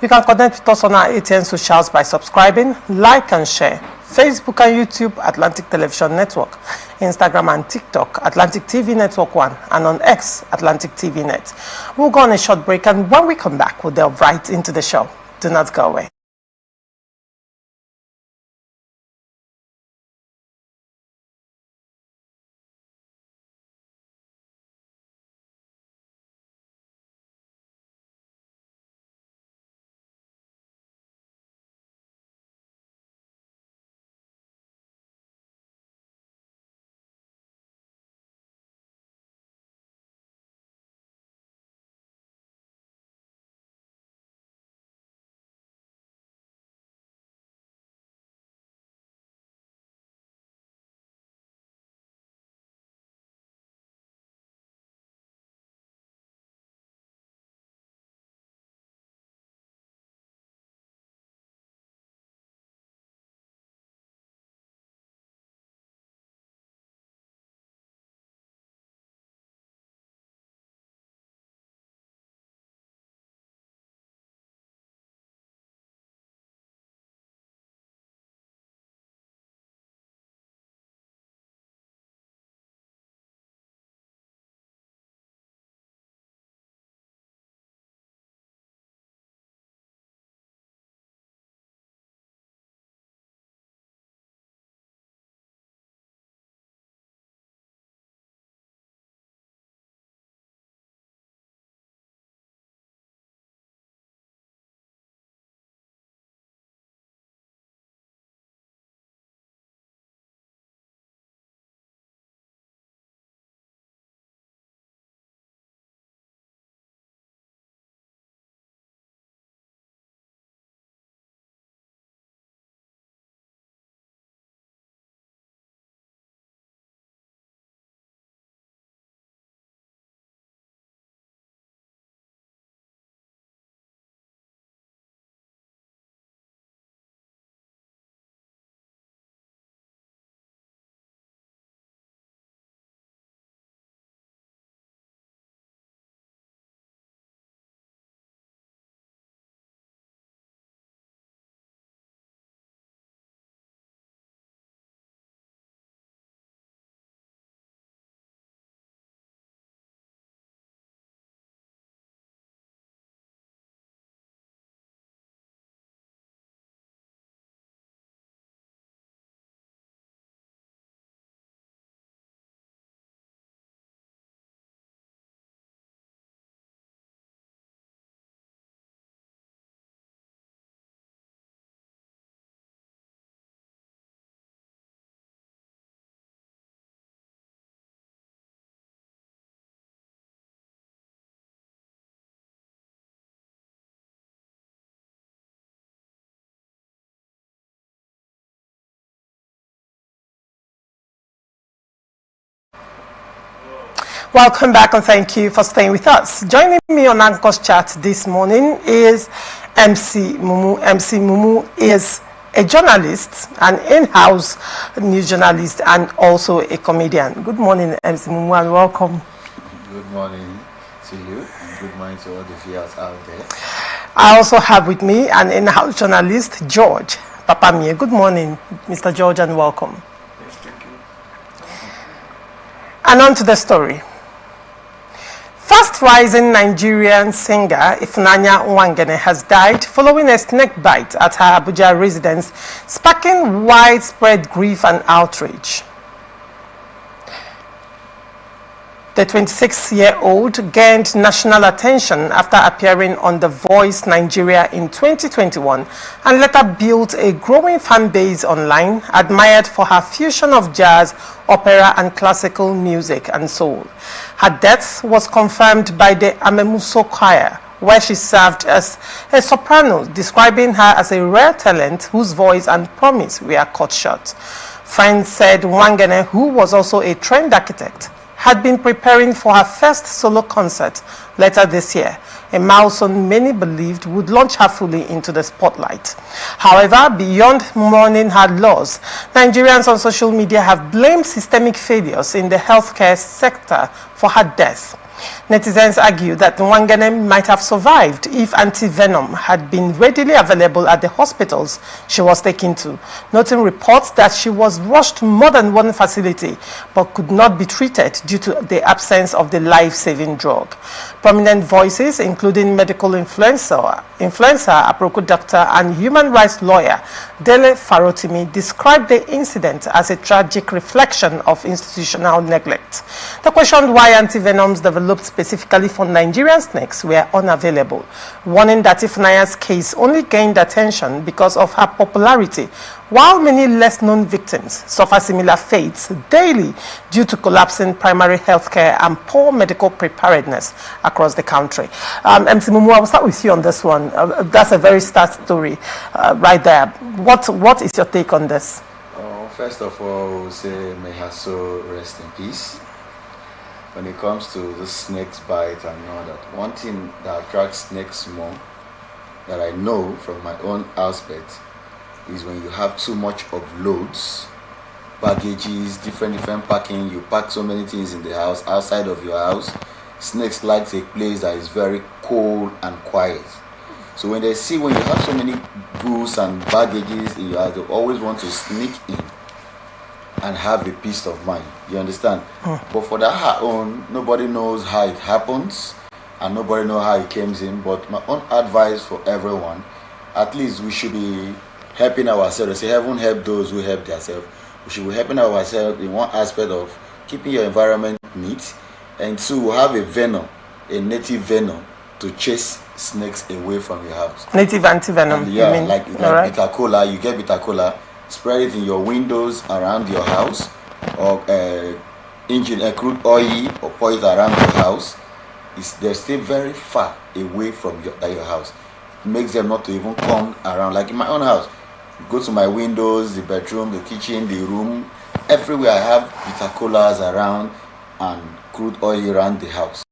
You can connect with us on our ATN socials by subscribing, like and share. Facebook and YouTube, Atlantic Television Network. Instagram and TikTok, Atlantic TV Network 1. And on X, Atlantic TV Net. We'll go on a short break, and when we come back, we'll delve right into the show. Do not go away. Welcome back, and thank you for staying with us. Joining me on Anchor's chat this morning is MC Mumu. MC Mumu is a journalist, an in-house news journalist, and also a comedian. Good morning, MC Mumu, and welcome. Good morning to you, and good morning to all the viewers out there. I also have with me an in-house journalist, George Papamie. Good morning, Mr. George, and welcome. Yes, thank you. And on to the story. Fast-rising Nigerian singer Ifunanya Nwangene has died following a snake bite at her Abuja residence, sparking widespread grief and outrage. The 26-year-old gained national attention after appearing on The Voice Nigeria in 2021 and later built a growing fan base online, admired for her fusion of jazz, opera and classical music and soul. Her death was confirmed by the Amemuso Choir, where she served as a soprano, describing her as a rare talent whose voice and promise were cut short. Friends said Nwangene, who was also a trained architect, had been preparing for her first solo concert later this year, a milestone many believed would launch her fully into the spotlight. However, beyond mourning her loss, Nigerians on social media have blamed systemic failures in the healthcare sector for her death. Netizens argue that Nwangene might have survived if antivenom had been readily available at the hospitals she was taken to, noting reports that she was rushed to more than one facility but could not be treated due to the absence of the life-saving drug. Prominent voices, including medical influencer, Aproko doctor, and human rights lawyer Dele Farotimi, described the incident as a tragic reflection of institutional neglect. They questioned why antivenoms developed specifically for Nigerian snakes were unavailable, warning that Ifeanyi's case only gained attention because of her popularity, while many less-known victims suffer similar fates daily due to collapsing primary healthcare and poor medical preparedness across the country. MC Mumu, I'll start with you on this one. That's a very sad story right there. What is your take on this? First of all, we'll say may her soul rest in peace. When it comes to the snake's bite and all that, one thing that attracts snakes more that I know from my own aspect is when you have too much of loads, baggages, different packing. You pack so many things in the house, outside of your house. Snakes like a place that is very cold and quiet. So when you have so many goods and baggages in your house, they always want to sneak in and have a peace of mind. You understand? But for that her own, nobody knows how it happens and nobody knows how it comes in. But my own advice for everyone, at least we should be helping ourselves. Say heaven help those who help themselves. We should be helping ourselves in one aspect of keeping your environment neat, and two, have a venom, a native venom to chase snakes away from your house. Native antivenom. And yeah, like right. Bitter cola. You get bitter cola, spread it in your windows around your house, or crude oil, or pour it around your house. They stay very far away from your house. It makes them not to even come around. Like in my own house, go to my windows, the bedroom, the kitchen, the room, everywhere I have bitter colas around and crude oil around the house,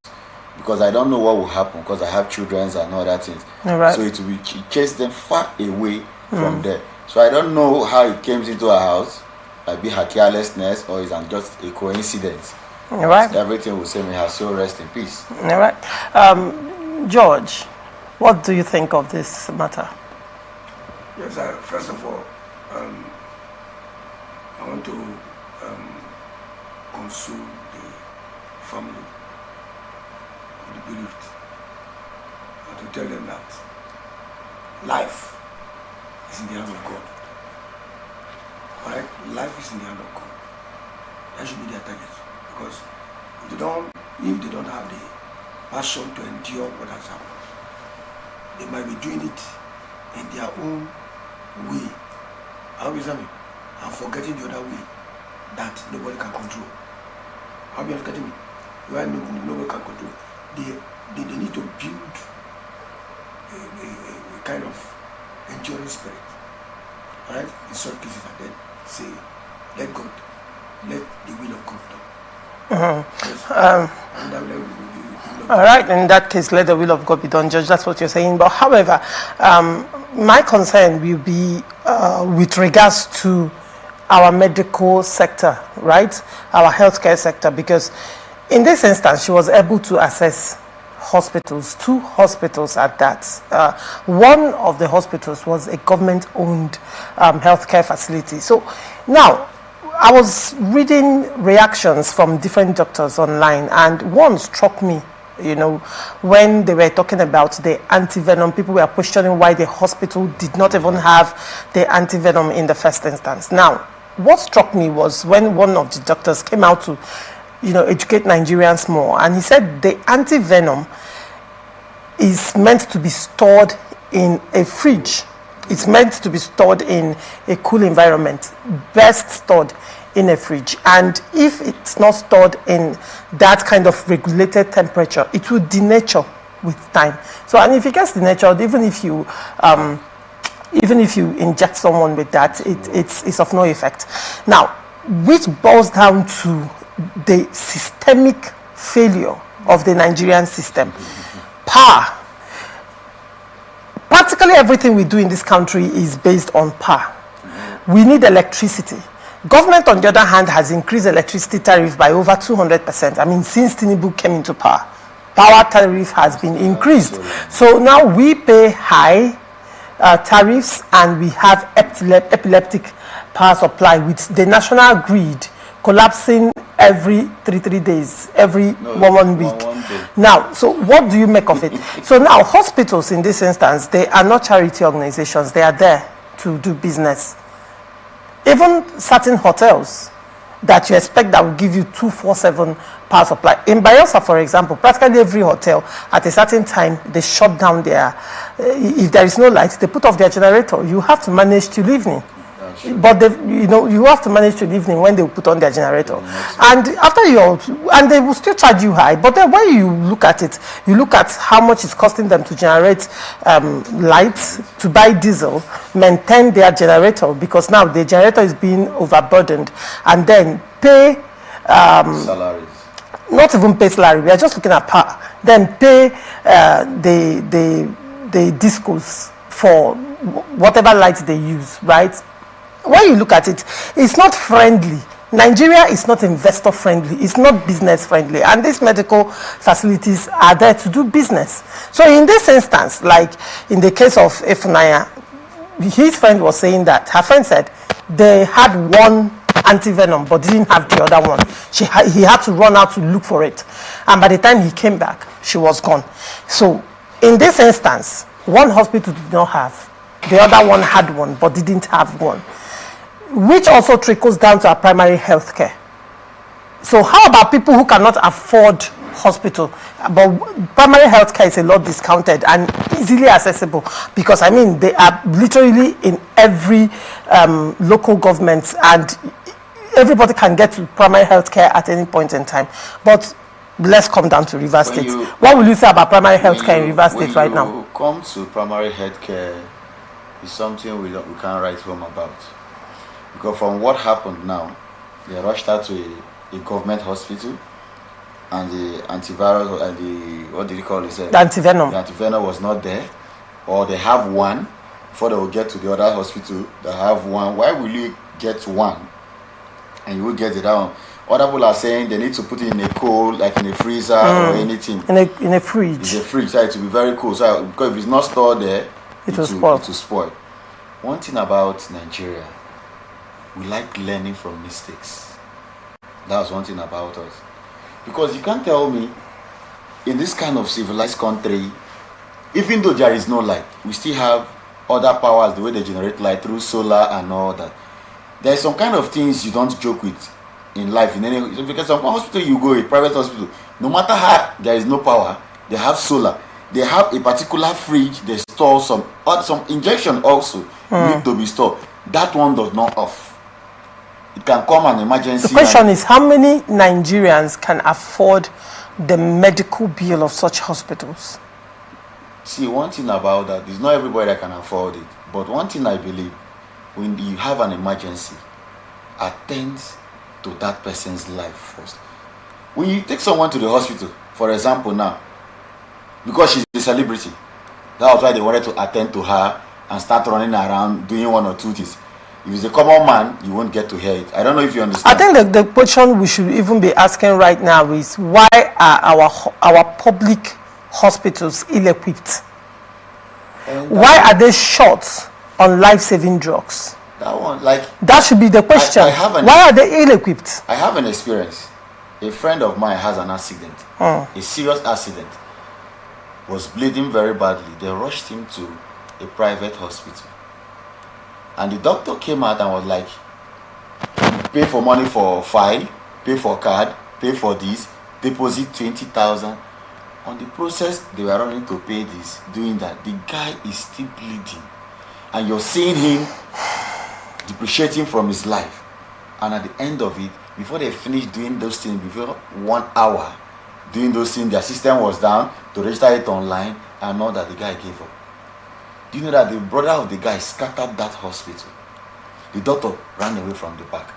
because I don't know what will happen, because I have children and all that things. Right. So it will chase them far away from there. So I don't know how it came into our house, like be her carelessness or is it just a coincidence. All right. So everything will say may her soul rest in peace. All right. George, what do you think of this matter? Yes, first of all, I want to console the family of the bereaved and to tell them that life is in the hand of God. Alright? Life is in the hand of God. That should be their target. Because if they don't have the passion to endure what has happened, they might be doing it in their own way. How is that? And forgetting the other way that nobody can control. How are you getting me? Where nobody can control. They need to build a kind of enduring spirit. Alright? In such cases, and then say, let God, let the will of God done. Yes. All right, in that case, let the will of God be done, Judge. That's what you're saying. But however, my concern will be with regards to our medical sector, right? Our healthcare sector, because in this instance, she was able to access hospitals, 2 hospitals at that. One of the hospitals was a government-owned healthcare facility. So now, I was reading reactions from different doctors online, and one struck me, you know, when they were talking about the antivenom. People were questioning why the hospital did not even have the antivenom in the first instance. Now, what struck me was when one of the doctors came out to, you know, educate Nigerians more, and he said the antivenom is meant to be stored in a fridge. It's meant to be stored in a cool environment, best stored in a fridge. And if it's not stored in that kind of regulated temperature, it will denature with time. So, and if it gets denatured, even if you inject someone with that, it's of no effect. Now, which boils down to the systemic failure of the Nigerian system. Power. Practically everything we do in this country is based on power. We need electricity. Government, on the other hand, has increased electricity tariff by over 200%. I mean, since Tinubu came into power. power tariff has been increased. So now we pay high tariffs, and we have epileptic power supply with the national grid collapsing every three days, every one week. Now, so what do you make of it? So now hospitals in this instance, they are not charity organizations. They are there to do business. Even certain hotels that you expect that will give you 24/7 power supply. In Bayelsa, for example, practically every hotel at a certain time, they shut down their, if there is no light, they put off their generator. You have to manage till evening. But you have to manage till evening when they put on their generator, and after and they will still charge you high. But then when you look at it, you look at how much it's costing them to generate lights, to buy diesel, maintain their generator, because now the generator is being overburdened, and then pay salaries. Not even pay salary. We are just looking at power. Then pay the discos for whatever lights they use, right? When you look at it, it's not friendly. Nigeria is not investor friendly. It's not business friendly. And these medical facilities are there to do business. So in this instance, like in the case of Ifunanya, his friend was saying that, her friend said they had one anti-venom but didn't have the other one. He had to run out to look for it. And by the time he came back, she was gone. So in this instance, one hospital did not have. The other one had one but didn't have one, which also trickles down to our primary health care. So how about people who cannot afford hospital? But primary health care is a lot discounted and easily accessible, because I mean they are literally in every local government, and everybody can get to primary health care at any point in time. But let's come down to Rivers State. What will you say about primary health care in Rivers State right now? When you come to primary health care, it's something we can't write home about. Because from what happened now, they rushed out to a government hospital, and the antiviral and the, what did you call it? The antivenom. The antivenom was not there, or they have one before they will get to the other hospital. They have one. Why will you get one and you will get it down? Other people are saying they need to put it in a cold, like in a freezer or anything. In a fridge. It's a fridge, so it will be very cool. So because if it's not stored there, it will spoil. One thing about Nigeria, we like learning from mistakes. That's one thing about us. Because you can't tell me, in this kind of civilized country, even though there is no light, we still have other powers, the way they generate light through solar and all that. There are some kind of things you don't joke with in life. Because some hospital you go, a private hospital, no matter how there is no power, they have solar. They have a particular fridge, they store some injection also need to be stored. That one does not off. It can come an emergency. The question is, how many Nigerians can afford the medical bill of such hospitals? See, one thing about that is not everybody that can afford it. But one thing I believe, when you have an emergency, attend to that person's life first. When you take someone to the hospital, for example now, because she's a celebrity, that was why they wanted to attend to her and start running around doing one or two things. If it's a common man, you won't get to hear it. I don't know if you understand. I think the question we should even be asking right now is, why are our public hospitals ill-equipped? Why are they short on life-saving drugs? That should be the question. Why are they ill-equipped? I have an experience. A friend of mine has an accident, a serious accident. Was bleeding very badly. They rushed him to a private hospital. And the doctor came out and was like, pay for money for file, pay for card, pay for this, deposit 20,000. On the process, they were running to pay this, doing that. The guy is still bleeding. And you're seeing him depreciating from his life. And at the end of it, before they finished doing those things, before 1 hour doing those things, their system was down to register it online, and all that, the guy gave up. Do you know that the brother of the guy scattered that hospital? The doctor ran away from the back.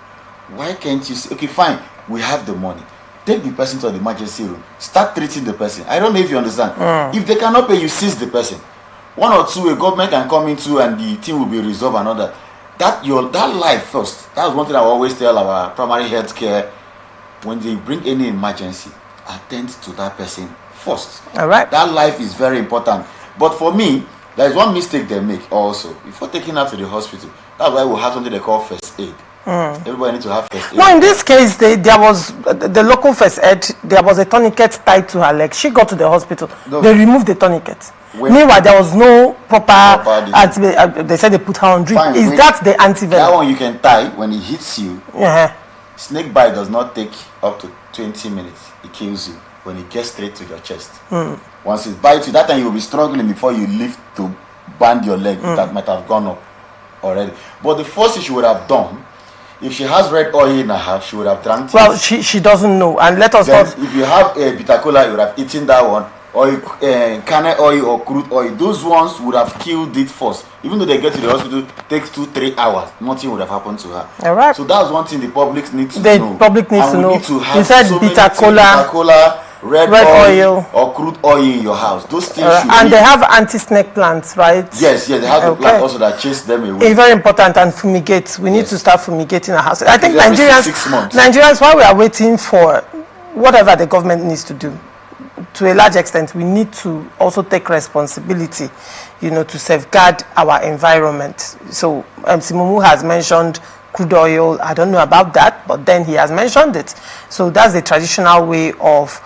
Why can't you say, okay, fine, we have the money. Take the person to the emergency room. Start treating the person. I don't know if you understand. If they cannot pay you, seize the person. 1 or 2, a government can come into and the thing will be resolved and all that. That life first. That's one thing I always tell our primary health care. When they bring any emergency, attend to that person first. All right. That life is very important. But for me, there is one mistake they make also. Before taking her to the hospital, that's why we have something they call first aid. Everybody needs to have first aid. No, in this case, there was the local first aid. There was a tourniquet tied to her leg. She got to the hospital. No. They removed the tourniquet. Meanwhile, there was no proper they said they put her on drip. Fine, Is that the antivenom? That one you can tie when it hits you. Yeah. Snake bite does not take up to 20 minutes. It kills you when it gets straight to your chest. Once it bites you, that time you will be struggling before you lift to band your leg. That might have gone up already. But the first thing she would have done, if she has red oil in her house, she would have drank it. Well, she doesn't know. And let us Then not. if you have a bitter cola, you would have eaten that one. Or cane oil or crude oil. Those ones would have killed it first. Even though they get to the hospital, it takes 2-3 hours. Nothing would have happened to her. All right. So that's one thing the public needs to The know. public needs And to we know. need to have You said so bitter many things, cola, bitter cola, red oil. or crude oil in your house. Those things should and be. they have anti-snake plants, right? Yes, they have the plant also that chase them away. It's very important, and fumigate. We need to start fumigating our houses. I think Every Nigerians, 6 months. while we are waiting for whatever the government needs to do, to a large extent, we need to also take responsibility, to safeguard our environment. So, Simumu has mentioned crude oil. I don't know about that, but then he has mentioned it. So that's the traditional way of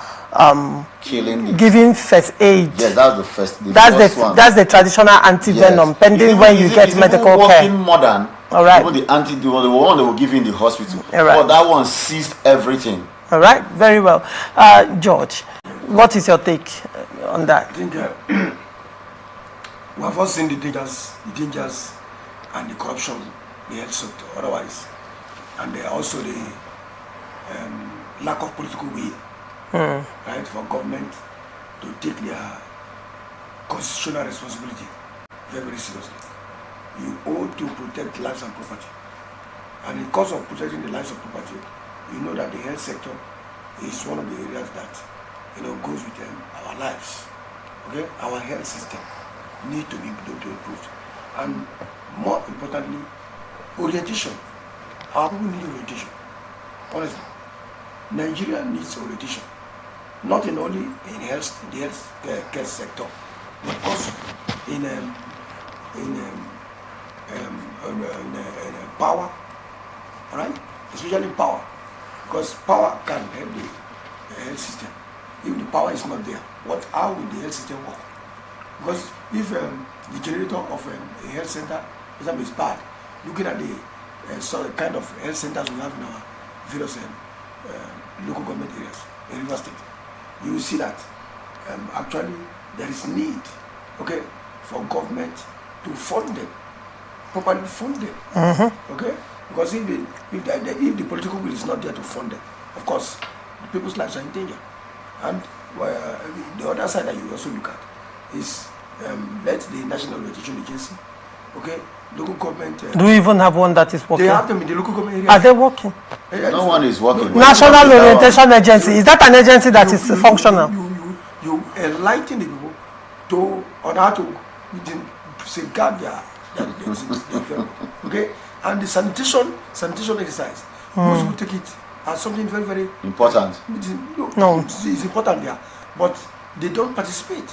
Killing it. giving first aid. Yes, that's the first. That's the traditional antivenom, Yes. pending It's when even- you it's get even medical working care. modern. All right. Even the one they will give you in the hospital. All right. But that one seized everything. All right, very well. George, what is your take on that? I think we have all seen the dangers and the corruption in the health sector otherwise, and also the lack of political will, right, for government to take their constitutional responsibility very, very seriously. You owe to protect lives and property, and in the course of protecting the lives of property, you know that the health sector is one of the areas that goes with our lives. Okay, our health system need to be improved, and more importantly, orientation. Our people need orientation. Honestly, Nigeria needs orientation, not only in the health care sector, but also in power. All right, especially power, because power can help the health system. If the power is not there, how will the health system work? Because if the generator of a health center is bad, looking at the kind of health centers we have in our various local government areas in River State, you will see that actually there is need, okay, for government to fund them, properly fund them, okay? Because if the political will is not there to fund them, of course, people's lives are in danger. And the other side that you also look at is let the National Orientation Agency, okay, local government. Do we even have one that is working? They have them in the local government areas. Are they working? No one is working. National Orientation Agency, is that an agency that is functional? You enlighten the people on how to safeguard their environment, okay? And the sanitation exercise, those who take it as something very, very important. No. It's important there, but they don't participate.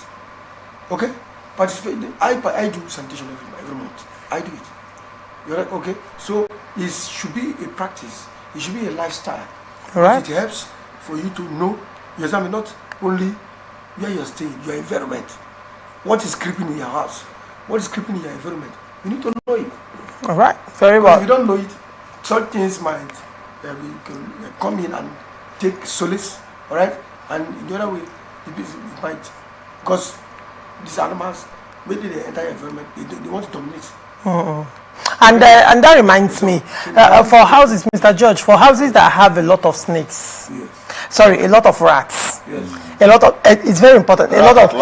Okay, participate. I do sanitation every month. I do it. You're right. Okay, so it should be a practice. It should be a lifestyle. Right. It helps for you to know. You examine not only where you're staying, your environment. What is creeping in your house? What is creeping in your environment? You need to know it. All right, very If well. you don't know it, such things might come in and take solace, all right? And in the other way, it might, because these animals, when they enter your environment, they want to dominate. And that reminds me, for houses, Mr. George, for houses that have a lot of snakes, Yes. sorry, a lot of rats, Yes. a lot of, it's very important, a lot of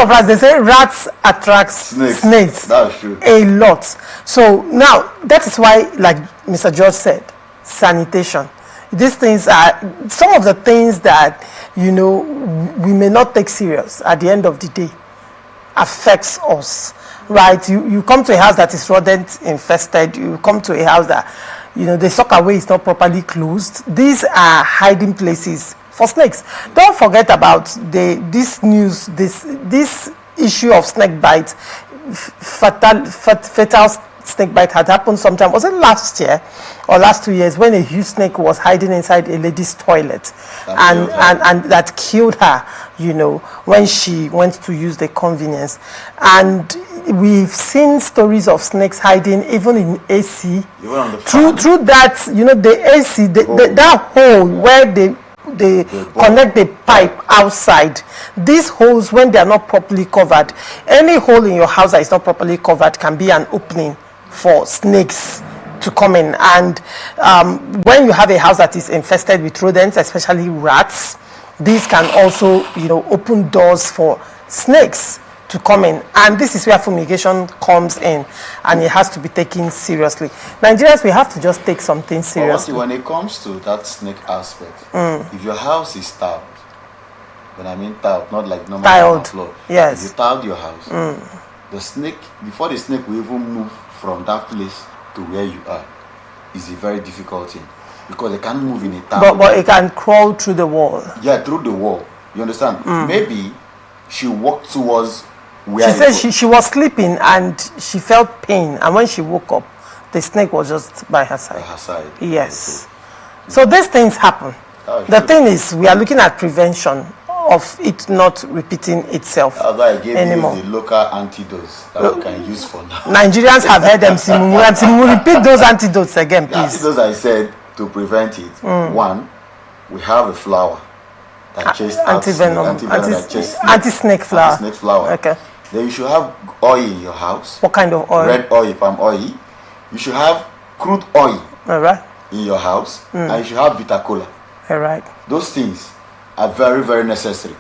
rats. They say rats attract snakes. That's true. A lot. So now that is why, like Mr. George said, sanitation. These things are some of the things that we may not take serious at the end of the day. Affects us, right? You come to a house that is rodent infested. You come to a house that the sockaway is not properly closed. These are hiding places for snakes. Don't forget about this issue of snake bite, fatal snake bite had happened sometime, was it last year or last 2 years, when a huge snake was hiding inside a lady's toilet and that killed her, you know, when she went to use the convenience. And we've seen stories of snakes hiding even in AC. Through that, you know, the AC, that hole where they connect the pipe outside. These holes, when they are not properly covered, any hole in your house that is not properly covered can be an opening for snakes to come in. And when you have a house that is infested with rodents, especially rats, these can also, you know, open doors for snakes to come in. And this is where fumigation comes in, and it has to be taken seriously. Nigerians, we have to just take something seriously. When it comes to that snake aspect, if your house is tiled, when I mean tiled, not like normal tiled floor, yes, if you tiled your house, the snake, before the snake will even move from that place to where you are, is a very difficult thing, because it can't move in a tiled. But it can crawl through the wall. Yeah, through the wall. You understand? Maybe she walked towards where she said she was sleeping and she felt pain, and when she woke up, the snake was just by her side. By her side. Yes. So these things happen. The thing is, we are looking at prevention of it not repeating itself anymore. The local antidotes that we can use for now. Nigerians have heard MC Mumu. MC Mumu, repeat those antidotes again, please. The antidotes I said to prevent it. One, we have a flower that chases anti-snake flower. Anti-snake flower. Okay. Then you should have oil in your house. What kind of oil? Red oil, palm oil. You should have crude oil in your house, and you should have bitter cola. All right. Those things are very, very necessary.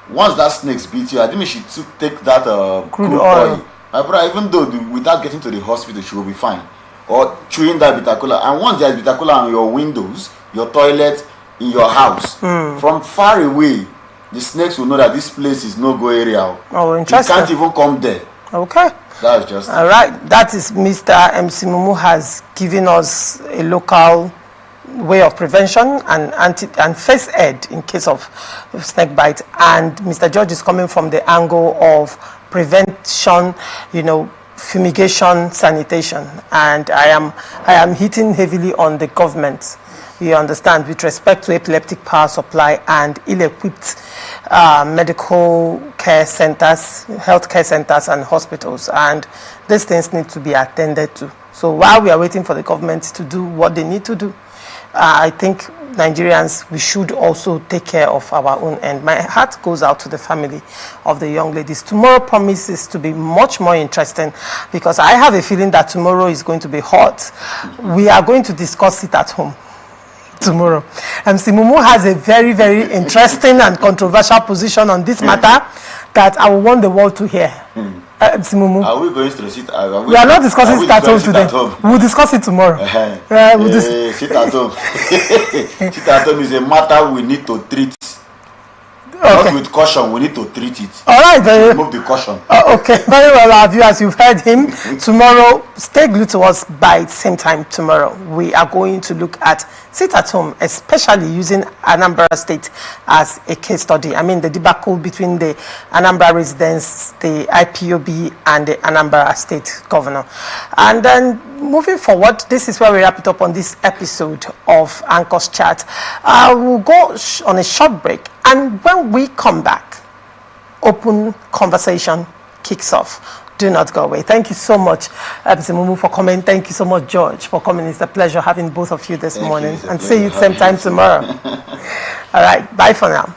Once that snake beats you, I think she should take that crude oil. My brother, even though without getting to the hospital, she will be fine. Or chewing that bitter cola. And once there is bitter cola on your windows, your toilet, in your house, from far away, the snakes will know that this place is no-go area. Oh, interesting. You can't even come there. Okay. That's just all right. That is Mr. MC Mumu has given us a local way of prevention and first aid in case of snake bite. And Mr. George is coming from the angle of prevention, you know, fumigation, sanitation. And I am hitting heavily on the government. You understand, with respect to epileptic power supply and ill-equipped medical care centers, healthcare centers and hospitals, and these things need to be attended to. So while we are waiting for the government to do what they need to do, I think Nigerians, we should also take care of our own end. My heart goes out to the family of the young ladies. Tomorrow promises to be much more interesting, because I have a feeling that tomorrow is going to be hot. We are going to discuss it at home tomorrow. MC Mumu has a very, very interesting and controversial position on this matter that I want the world to hear. MC Mumu, are we going to sit? We are not discussing it at home today. We'll discuss it tomorrow. Sit at home. Sit at home is a matter we need to treat. Not with caution, we need to treat it. All right, remove the caution. Okay, very well, our viewers, you've heard him. Tomorrow, stay glued to us by the same time tomorrow. We are going to look at sit at home, especially using Anambra State as a case study. I mean, the debacle between the Anambra residents, the IPOB, and the Anambra State governor. And then moving forward, this is where we wrap it up on this episode of Anchor's Chat. We'll go on a short break, and when we come back, open conversation kicks off. Do not go away. Thank you so much, MC Mumu, for coming. Thank you so much, George, for coming. It's a pleasure having both of you this morning. And see you same time tomorrow. All right. Bye for now.